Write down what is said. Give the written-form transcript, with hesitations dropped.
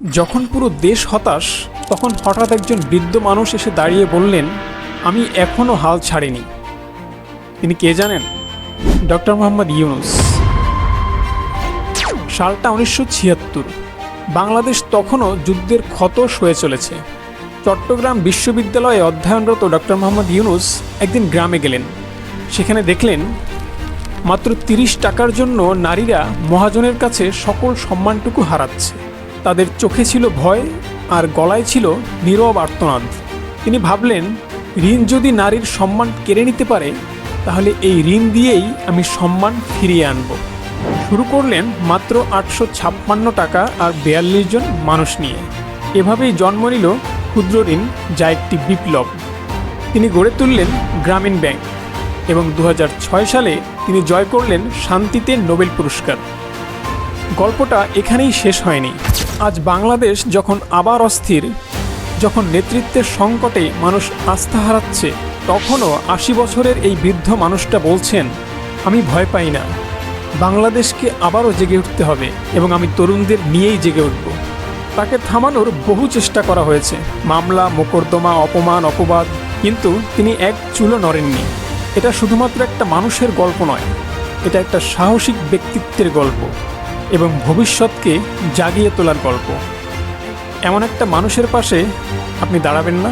যখন পুরো দেশ হতাশ, তখন হঠাৎ একজন বৃদ্ধ মানুষ এসে দাঁড়িয়ে বললেন, আমি এখনও হাল ছাড়িনি। তিনি কে জানেন? ডক্টর মোহাম্মদ ইউনূস। সালটা 1976। বাংলাদেশ তখনও যুদ্ধের ক্ষত সয়ে চলেছে। চট্টগ্রাম বিশ্ববিদ্যালয়ে অধ্যয়নরত ডক্টর মোহাম্মদ ইউনূস একদিন গ্রামে গেলেন। সেখানে দেখলেন মাত্র 30 টাকার জন্য নারীরা মহাজনের কাছে সকল সম্মানটুকু হারাচ্ছে। তাদের চোখে ছিল ভয় আর গলায় ছিল নীরব আর্তনাদ। তিনি ভাবলেন, ঋণ যদি নারীর সম্মান কেড়ে নিতে পারে, তাহলে এই ঋণ দিয়েই আমি সম্মান ফিরিয়ে আনব। শুরু করলেন মাত্র 856 টাকা আর 42 জন মানুষ নিয়ে। এভাবেই জন্ম নিল ক্ষুদ্র ঋণ, যা একটি বিপ্লব। তিনি গড়ে তুললেন গ্রামীণ ব্যাংক এবং 2006 সালে তিনি জয় করলেন শান্তিতে নোবেল পুরস্কার। গল্পটা এখানেই শেষ হয়নি। আজ বাংলাদেশ যখন আবার অস্থির, যখন নেতৃত্বের সংকটে মানুষ আস্থা হারাচ্ছে, তখনও 80 বছরের এই বৃদ্ধ মানুষটা বলছেন, আমি ভয় পাই না, বাংলাদেশকে আবারও জেগে উঠতে হবে এবং আমি তরুণদের নিয়েই জেগে উঠব। তাকে থামানোর বহু চেষ্টা করা হয়েছে, মামলা, মোকদ্দমা, অপমান, অপবাদ, কিন্তু তিনি এক চুলও নড়েননি। এটা শুধুমাত্র একটা মানুষের গল্প নয়, এটা একটা সাহসিক ব্যক্তিত্বের গল্প এবং ভবিষ্যৎকে জাগিয়ে তোলার গল্প। এমন একটা মানুষের পাশে আপনি দাঁড়াবেন না?